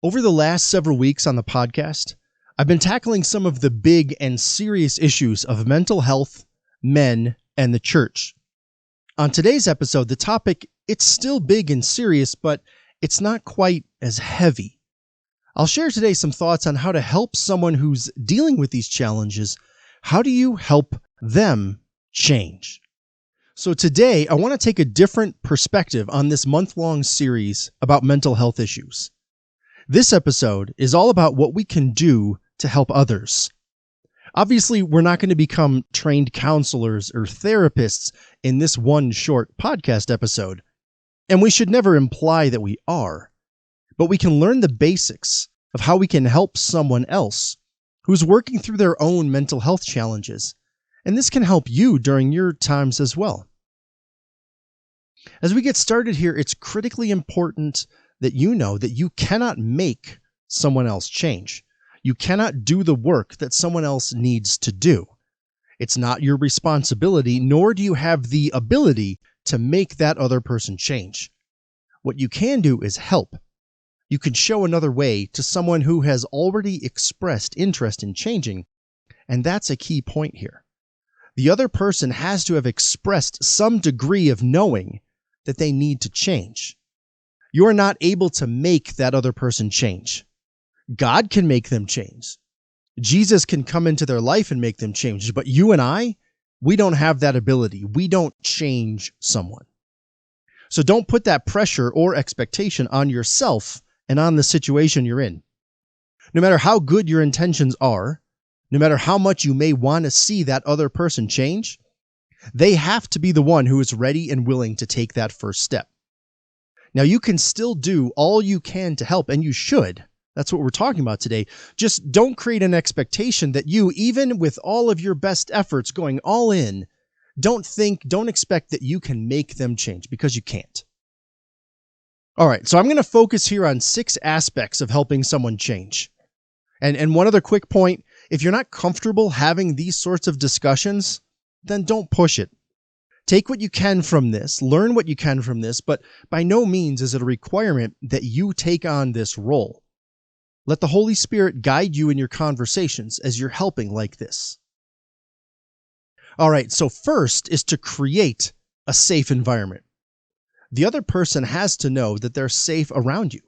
Over the last several weeks on the podcast, I've been tackling some of the big and serious issues of mental health, men, and the church. On today's episode, the topic, it's still big and serious, but it's not quite as heavy. I'll share today some thoughts on how to help someone who's dealing with these challenges. How do you help them change? So today, I want to take a different perspective on this month-long series about mental health issues. This episode is all about what we can do to help others. Obviously, we're not going to become trained counselors or therapists in this one short podcast episode, and we should never imply that we are. But we can learn the basics of how we can help someone else who's working through their own mental health challenges, and this can help you during your times as well. As we get started here, it's critically important that you know that you cannot make someone else change. You cannot do the work that someone else needs to do. It's not your responsibility, nor do you have the ability to make that other person change. What you can do is help. You can show another way to someone who has already expressed interest in changing, and that's a key point here. The other person has to have expressed some degree of knowing that they need to change. You are not able to make that other person change. God can make them change. Jesus can come into their life and make them change. But you and I, we don't have that ability. We don't change someone. So don't put that pressure or expectation on yourself and on the situation you're in. No matter how good your intentions are, no matter how much you may want to see that other person change, they have to be the one who is ready and willing to take that first step. Now, you can still do all you can to help, and you should. That's what we're talking about today. Just don't create an expectation that you, even with all of your best efforts going all in, don't expect that you can make them change, because you can't. All right, so I'm going to focus here on 6 aspects of helping someone change. And one other quick point, if you're not comfortable having these sorts of discussions, then don't push it. Take what you can from this, learn what you can from this, but by no means is it a requirement that you take on this role. Let the Holy Spirit guide you in your conversations as you're helping like this. All right, so first is to create a safe environment. The other person has to know that they're safe around you,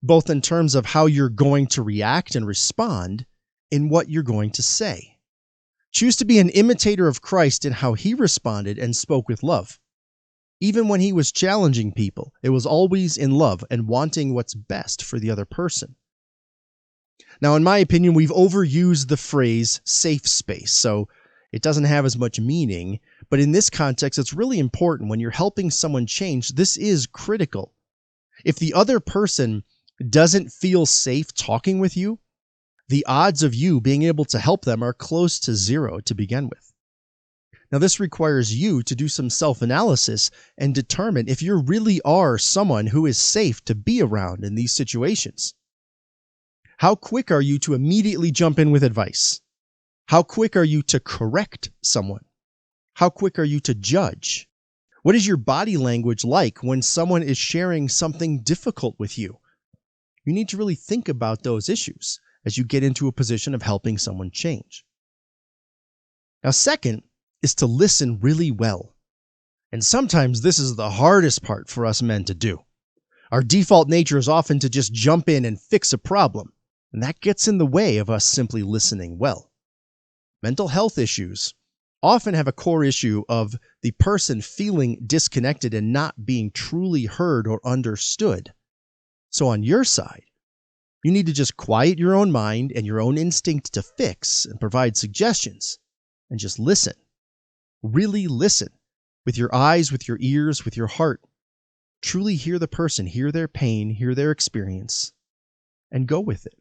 both in terms of how you're going to react and respond and what you're going to say. Choose to be an imitator of Christ in how he responded and spoke with love. Even when he was challenging people, it was always in love and wanting what's best for the other person. Now, in my opinion, we've overused the phrase safe space, so it doesn't have as much meaning. But in this context, it's really important when you're helping someone change. This is critical. If the other person doesn't feel safe talking with you, the odds of you being able to help them are close to 0 to begin with. Now, this requires you to do some self-analysis and determine if you really are someone who is safe to be around in these situations. How quick are you to immediately jump in with advice? How quick are you to correct someone? How quick are you to judge? What is your body language like when someone is sharing something difficult with you? You need to really think about those issues as you get into a position of helping someone change. Now, second is to listen really well. And sometimes this is the hardest part for us men to do. Our default nature is often to just jump in and fix a problem, and that gets in the way of us simply listening well. Mental health issues often have a core issue of the person feeling disconnected and not being truly heard or understood. So on your side, you need to just quiet your own mind and your own instinct to fix and provide suggestions, and just listen. Really listen with your eyes, with your ears, with your heart. Truly hear the person, hear their pain, hear their experience, and go with it.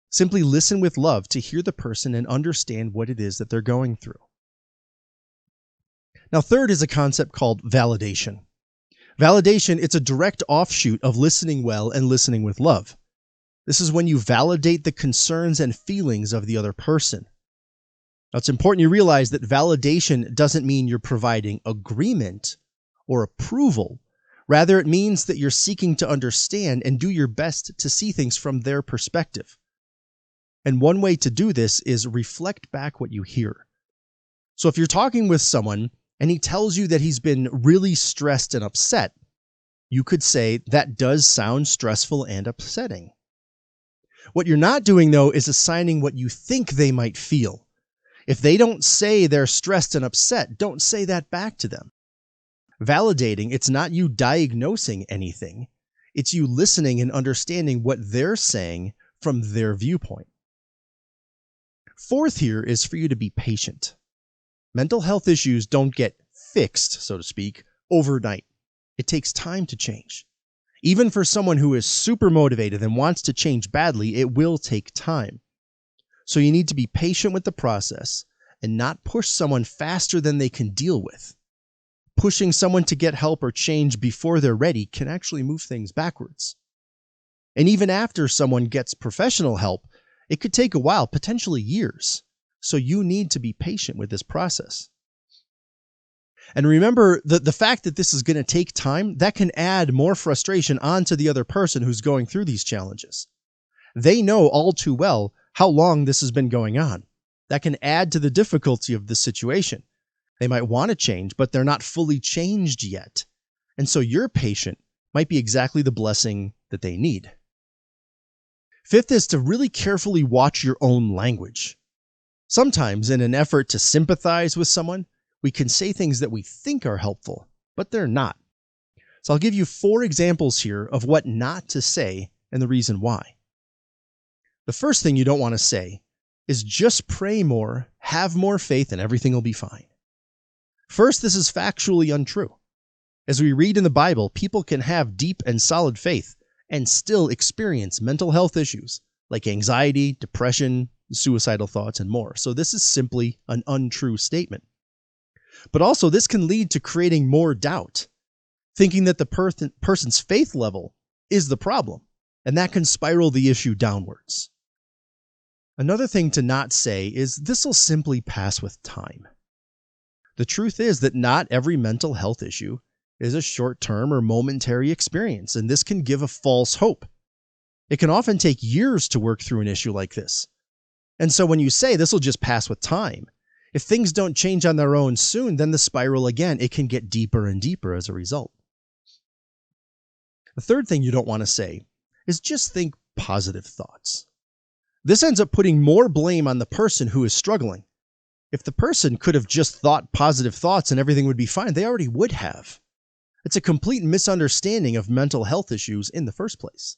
Simply listen with love to hear the person and understand what it is that they're going through. Now, third is a concept called validation. Validation, it's a direct offshoot of listening well and listening with love. This is when you validate the concerns and feelings of the other person. Now, it's important you realize that validation doesn't mean you're providing agreement or approval. Rather, it means that you're seeking to understand and do your best to see things from their perspective. And one way to do this is reflect back what you hear. So if you're talking with someone and he tells you that he's been really stressed and upset, you could say, that does sound stressful and upsetting. What you're not doing, though, is assigning what you think they might feel. If they don't say they're stressed and upset, don't say that back to them. Validating, it's not you diagnosing anything. It's you listening and understanding what they're saying from their viewpoint. Fourth here is for you to be patient. Mental health issues don't get fixed, so to speak, overnight. It takes time to change. Even for someone who is super motivated and wants to change badly, it will take time. So you need to be patient with the process and not push someone faster than they can deal with. Pushing someone to get help or change before they're ready can actually move things backwards. And even after someone gets professional help, it could take a while, potentially years. So you need to be patient with this process. And remember, the fact that this is going to take time, that can add more frustration onto the other person who's going through these challenges. They know all too well how long this has been going on. That can add to the difficulty of the situation. They might want to change, but they're not fully changed yet. And so your patient might be exactly the blessing that they need. Fifth is to really carefully watch your own language. Sometimes, in an effort to sympathize with someone, we can say things that we think are helpful, but they're not. So I'll give you 4 examples here of what not to say and the reason why. The first thing you don't want to say is just pray more, have more faith, and everything will be fine. First, this is factually untrue. As we read in the Bible, people can have deep and solid faith and still experience mental health issues like anxiety, depression, suicidal thoughts, and more. So this is simply an untrue statement. But also, this can lead to creating more doubt, thinking that the person's faith level is the problem, and that can spiral the issue downwards. Another thing to not say is this will simply pass with time. The truth is that not every mental health issue is a short-term or momentary experience, and this can give a false hope. It can often take years to work through an issue like this. And so when you say this will just pass with time, if things don't change on their own soon, then the spiral again, it can get deeper and deeper as a result. The third thing you don't want to say is just think positive thoughts. This ends up putting more blame on the person who is struggling. If the person could have just thought positive thoughts and everything would be fine, they already would have. It's a complete misunderstanding of mental health issues in the first place.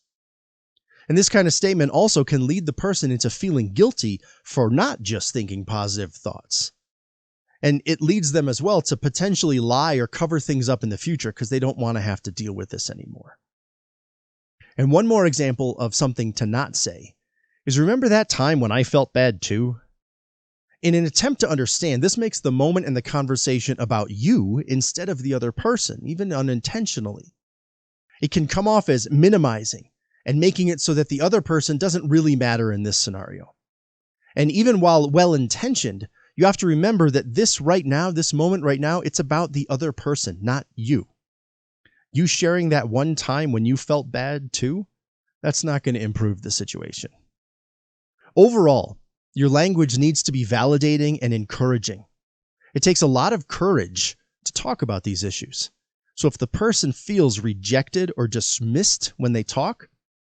And this kind of statement also can lead the person into feeling guilty for not just thinking positive thoughts. And it leads them as well to potentially lie or cover things up in the future because they don't want to have to deal with this anymore. And one more example of something to not say is, remember that time when I felt bad too? In an attempt to understand, this makes the moment and the conversation about you instead of the other person, even unintentionally. It can come off as minimizing and making it so that the other person doesn't really matter in this scenario. And even while well-intentioned, you have to remember that this moment right now, it's about the other person, not you. You sharing that one time when you felt bad too, that's not going to improve the situation. Overall, your language needs to be validating and encouraging. It takes a lot of courage to talk about these issues. So if the person feels rejected or dismissed when they talk,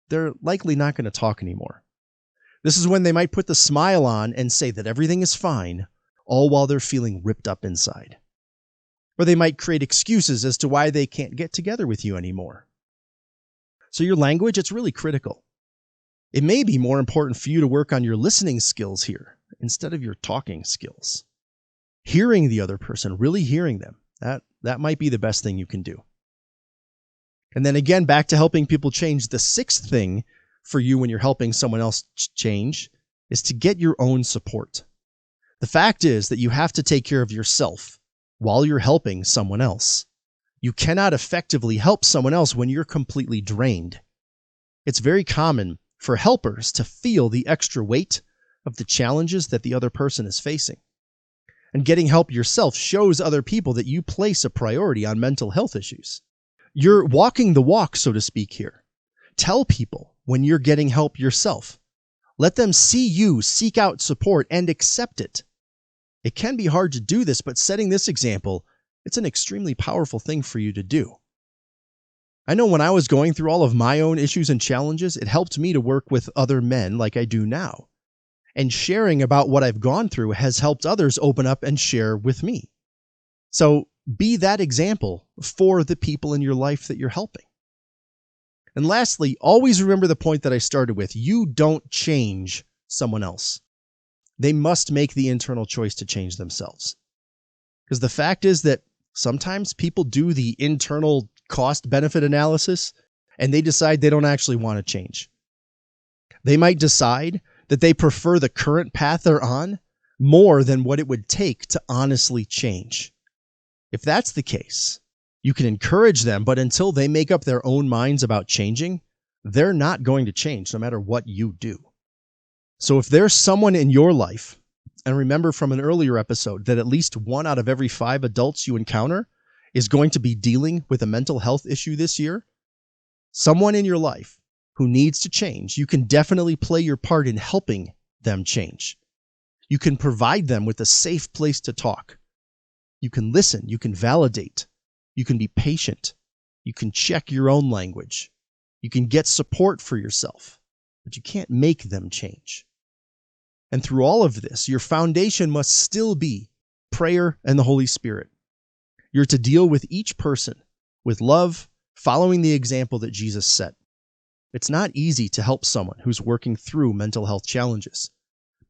they're likely not going to talk anymore. This is when they might put the smile on and say that everything is fine, all while they're feeling ripped up inside. Or they might create excuses as to why they can't get together with you anymore. So your language, it's really critical. It may be more important for you to work on your listening skills here instead of your talking skills. Hearing the other person, really hearing them, that might be the best thing you can do. And then again, back to helping people change, the sixth thing for you when you're helping someone else change is to get your own support. The fact is that you have to take care of yourself while you're helping someone else. You cannot effectively help someone else when you're completely drained. It's very common for helpers to feel the extra weight of the challenges that the other person is facing. And getting help yourself shows other people that you place a priority on mental health issues. You're walking the walk, so to speak, here. Tell people when you're getting help yourself. Let them see you seek out support and accept it. It can be hard to do this, but setting this example, it's an extremely powerful thing for you to do. I know when I was going through all of my own issues and challenges, it helped me to work with other men like I do now. And sharing about what I've gone through has helped others open up and share with me. So be that example for the people in your life that you're helping. And lastly, always remember the point that I started with. You don't change someone else. They must make the internal choice to change themselves. Because the fact is that sometimes people do the internal cost-benefit analysis and they decide they don't actually want to change. They might decide that they prefer the current path they're on more than what it would take to honestly change. If that's the case, you can encourage them, but until they make up their own minds about changing, they're not going to change no matter what you do. So if there's someone in your life, and remember from an earlier episode that at least 1 out of every 5 adults you encounter is going to be dealing with a mental health issue this year, someone in your life who needs to change, you can definitely play your part in helping them change. You can provide them with a safe place to talk. You can listen, you can validate, you can be patient, you can check your own language, you can get support for yourself, but you can't make them change. And through all of this, your foundation must still be prayer and the Holy Spirit. You're to deal with each person with love, following the example that Jesus set. It's not easy to help someone who's working through mental health challenges,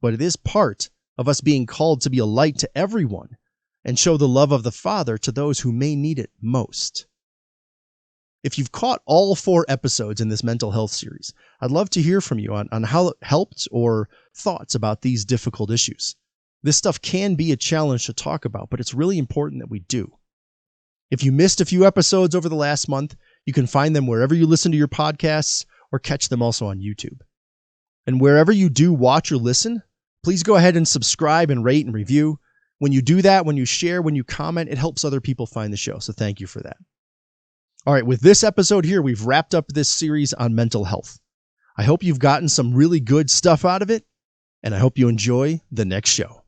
but it is part of us being called to be a light to everyone and show the love of the Father to those who may need it most. If you've caught all 4 episodes in this mental health series, I'd love to hear from you on how it helped or thoughts about these difficult issues. This stuff can be a challenge to talk about, but it's really important that we do. If you missed a few episodes over the last month, you can find them wherever you listen to your podcasts or catch them also on YouTube. And wherever you do watch or listen, please go ahead and subscribe and rate and review. When you do that, when you share, when you comment, it helps other people find the show. So thank you for that. All right, with this episode here, we've wrapped up this series on mental health. I hope you've gotten some really good stuff out of it, and I hope you enjoy the next show.